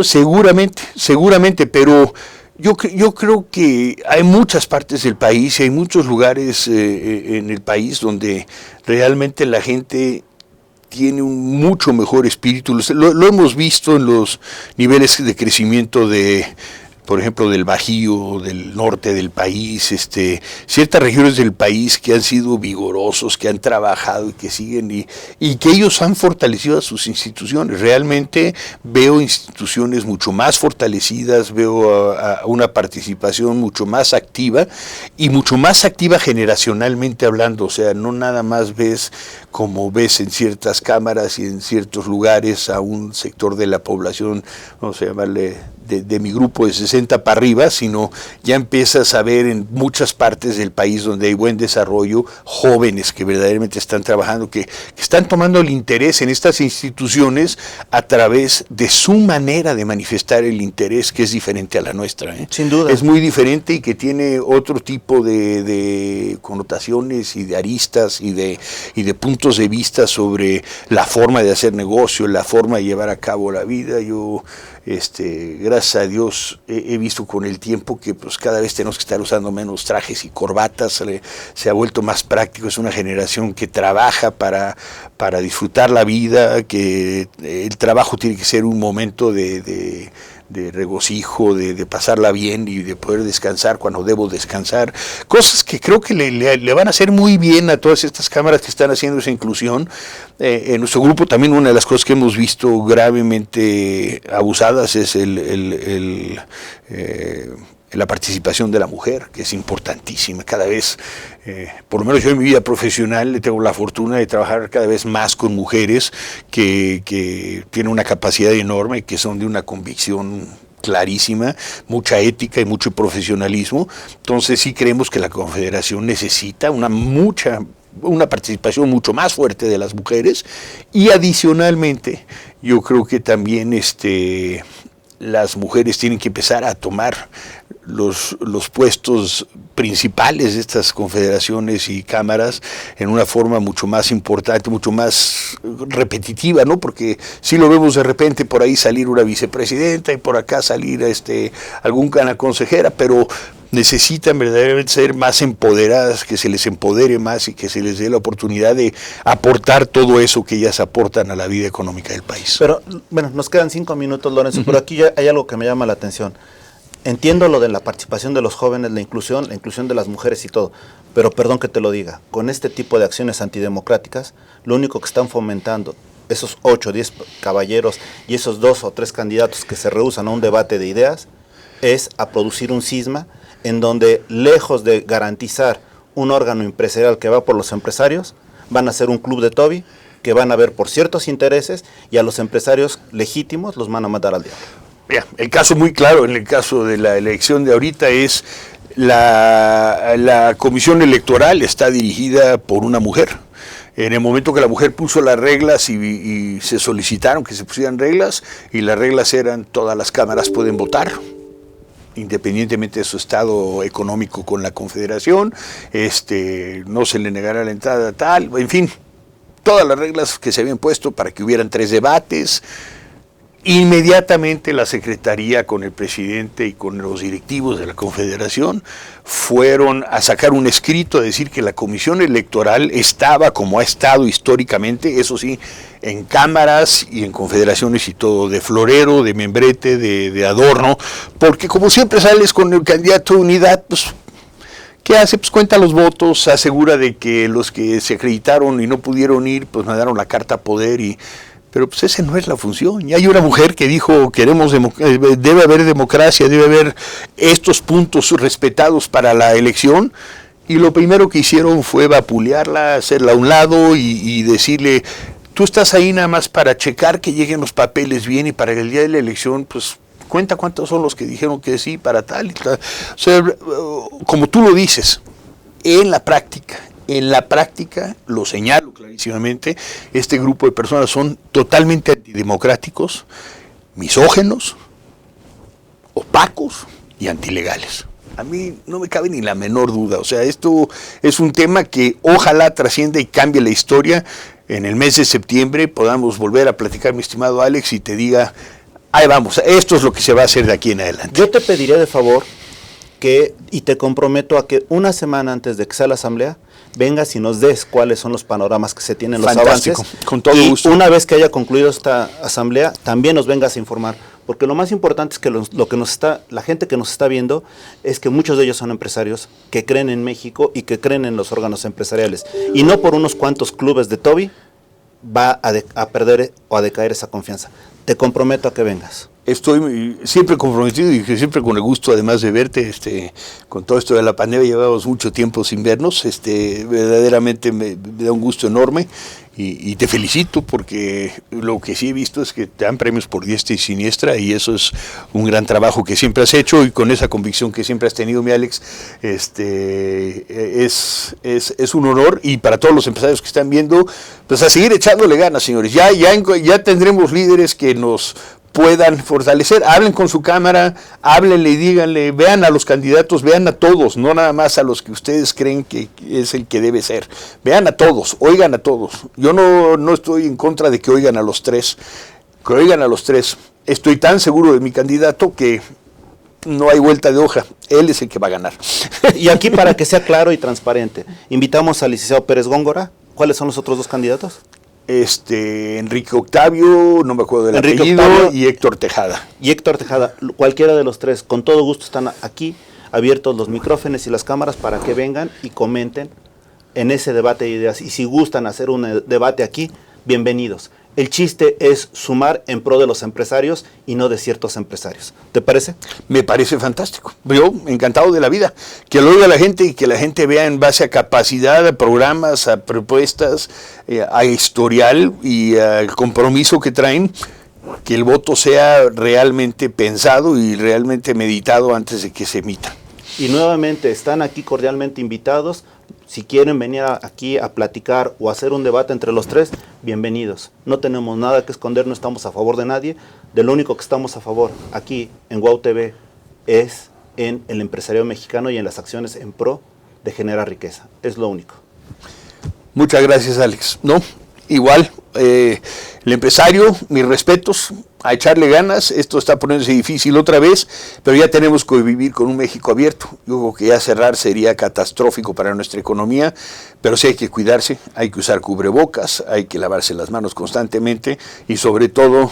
seguramente, pero yo creo que hay muchas partes del país y hay muchos lugares en el país donde realmente la gente tiene un mucho mejor espíritu. Lo hemos visto en los niveles de crecimiento por ejemplo, del Bajío, del norte del país, ciertas regiones del país que han sido vigorosos, que han trabajado y que siguen y que ellos han fortalecido a sus instituciones. Realmente veo instituciones mucho más fortalecidas, veo a una participación mucho más activa y mucho más activa generacionalmente hablando. O sea, no nada más ves como ves en ciertas cámaras y en ciertos lugares a un sector de la población, vamos a llamarle de mi grupo de 60 para arriba, sino ya empiezas a ver en muchas partes del país donde hay buen desarrollo, jóvenes que verdaderamente están trabajando, que están tomando el interés en estas instituciones a través de su manera de manifestar el interés, que es diferente a la nuestra.
Sin duda.
Es muy diferente y que tiene otro tipo de connotaciones y de aristas y de puntos de vista sobre la forma de hacer negocio, la forma de llevar a cabo la vida. Yo gracias a Dios he visto con el tiempo que pues cada vez tenemos que estar usando menos trajes y corbatas, se ha vuelto más práctico, es una generación que trabaja para disfrutar la vida, que el trabajo tiene que ser un momento de regocijo, de pasarla bien y de poder descansar cuando debo descansar, cosas que creo que le van a hacer muy bien a todas estas cámaras que están haciendo esa inclusión. En nuestro grupo también una de las cosas que hemos visto gravemente abusadas es la participación de la mujer, que es importantísima. Cada vez, por lo menos yo en mi vida profesional, tengo la fortuna de trabajar cada vez más con mujeres que tienen una capacidad enorme, que son de una convicción clarísima, mucha ética y mucho profesionalismo. Entonces sí creemos que la Confederación necesita una participación mucho más fuerte de las mujeres, y adicionalmente yo creo que también las mujeres tienen que empezar a tomar los puestos principales de estas confederaciones y cámaras en una forma mucho más importante, mucho más repetitiva, ¿no? Porque si lo vemos de repente por ahí salir una vicepresidenta y por acá salir alguna consejera, pero necesitan verdaderamente ser más empoderadas, que se les empodere más y que se les dé la oportunidad de aportar todo eso que ellas aportan a la vida económica del país.
Pero, bueno, nos quedan 5 minutos, Lorenzo, pero aquí ya hay algo que me llama la atención. Entiendo lo de la participación de los jóvenes, la inclusión de las mujeres y todo, pero perdón que te lo diga, con este tipo de acciones antidemocráticas, lo único que están fomentando esos 8 o 10 caballeros y esos 2 o 3 candidatos que se rehúsan a un debate de ideas, es a producir un cisma en donde, lejos de garantizar un órgano empresarial que va por los empresarios, van a ser un club de Toby que van a ver por ciertos intereses, y a los empresarios legítimos los van a matar al diablo.
El caso muy claro en el caso de la elección de ahorita es la comisión electoral está dirigida por una mujer. En el momento que la mujer puso las reglas y se solicitaron que se pusieran reglas, y las reglas eran: todas las cámaras pueden votar, independientemente de su estado económico con la Confederación, no se le negará la entrada tal, en fin, todas las reglas que se habían puesto para que hubieran 3 debates. Inmediatamente la Secretaría, con el presidente y con los directivos de la Confederación, fueron a sacar un escrito a decir que la Comisión Electoral estaba, como ha estado históricamente, eso sí, en cámaras y en confederaciones y todo, de florero, de membrete, de adorno, porque como siempre sales con el candidato de unidad, pues ¿qué hace? Pues cuenta los votos, asegura de que los que se acreditaron y no pudieron ir, pues mandaron la carta a poder, pero pues esa no es la función. Y hay una mujer que dijo: debe haber democracia, debe haber estos puntos respetados para la elección, Y lo primero que hicieron fue vapulearla, hacerla a un lado y decirle, tú estás ahí nada más para checar que lleguen los papeles bien y para el día de la elección, pues cuenta cuántos son los que dijeron que sí para tal y tal. O sea, como tú lo dices, en la práctica, lo señalo clarísimamente, este grupo de personas son totalmente antidemocráticos, misógenos, opacos y antilegales. A mí no me cabe ni la menor duda. O sea, esto es un tema que ojalá trascienda y cambie la historia. En el mes de septiembre podamos volver a platicar, mi estimado Alex, y te diga, ahí vamos, esto es lo que se va a hacer de aquí en adelante.
Yo te pediría de favor y te comprometo a que una semana antes de que sea la asamblea, vengas y nos des cuáles son los panoramas que se tienen, los
Fantástico,
avances.
con todo
y
gusto.
una vez que haya concluido esta asamblea, también nos vengas a informar. Porque lo más importante es que la gente que nos está viendo es que muchos de ellos son empresarios que creen en México y que creen en los órganos empresariales. Y no por unos cuantos clubes de Toby va a perder o a decaer esa confianza. Te comprometo a que vengas.
Estoy siempre comprometido y que siempre con el gusto, además de verte, con todo esto de la pandemia, llevamos mucho tiempo sin vernos, verdaderamente me da un gusto enorme y te felicito porque lo que sí he visto es que te dan premios por diestra y siniestra y eso es un gran trabajo que siempre has hecho y con esa convicción que siempre has tenido, mi Alex, es un honor y para todos los empresarios que están viendo, pues a seguir echándole ganas, señores, ya tendremos líderes que nos puedan fortalecer, hablen con su cámara, háblenle y díganle, vean a los candidatos, vean a todos, no nada más a los que ustedes creen que es el que debe ser, vean a todos, oigan a todos. Yo no estoy en contra de que oigan a los tres, que oigan a los tres. Estoy tan seguro de mi candidato que no hay vuelta de hoja, él es el que va a ganar.
Y aquí para que sea claro y transparente, invitamos al licenciado Pérez Góngora. ¿Cuáles son los otros dos candidatos?
Enrique Octavio, no me acuerdo del
Enrique
apellido,
Octavio
y Héctor Tejada.
Y Héctor Tejada, cualquiera de los tres, con todo gusto están aquí abiertos los micrófonos y las cámaras para que vengan y comenten en ese debate de ideas. Y si gustan hacer un debate aquí, bienvenidos. El chiste es sumar en pro de los empresarios y no de ciertos empresarios. ¿Te parece?
Me parece fantástico. Yo, encantado de la vida. Que lo oiga la gente y que la gente vea en base a capacidad, a programas, a propuestas, a historial y al compromiso que traen, que el voto sea realmente pensado y realmente meditado antes de que se emita.
Y nuevamente están aquí cordialmente invitados. Si quieren venir aquí a platicar o hacer un debate entre los tres, bienvenidos. No tenemos nada que esconder, no estamos a favor de nadie. De lo único que estamos a favor aquí en Guau TV es en el empresariado mexicano y en las acciones en pro de generar riqueza. Es lo único.
Muchas gracias, Alex. No, igual, el empresario, mis respetos, a echarle ganas. Esto está poniéndose difícil otra vez, pero ya tenemos que vivir con un México abierto. Yo creo que ya cerrar sería catastrófico para nuestra economía, pero sí hay que cuidarse, hay que usar cubrebocas, hay que lavarse las manos constantemente y sobre todo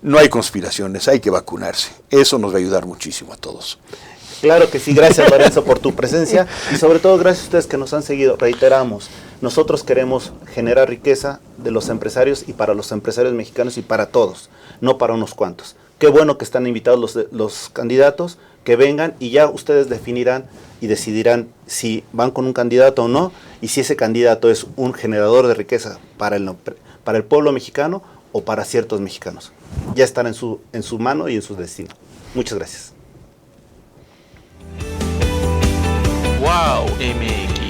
no hay conspiraciones, hay que vacunarse. Eso nos va a ayudar muchísimo a todos.
Claro que sí, gracias Lorenzo por tu presencia y sobre todo gracias a ustedes que nos han seguido. Reiteramos, nosotros queremos generar riqueza de los empresarios y para los empresarios mexicanos y para todos, no para unos cuantos. Qué bueno que están invitados los candidatos, que vengan y ya ustedes definirán y decidirán si van con un candidato o no y si ese candidato es un generador de riqueza para el pueblo mexicano o para ciertos mexicanos. Ya están en su mano y en su destino. Muchas gracias.
WowMX.tv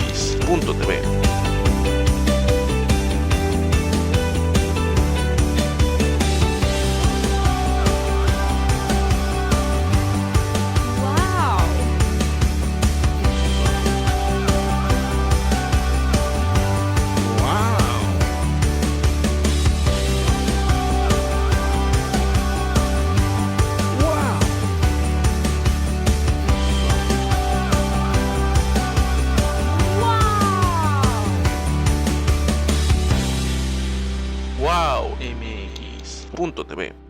WowMX.tv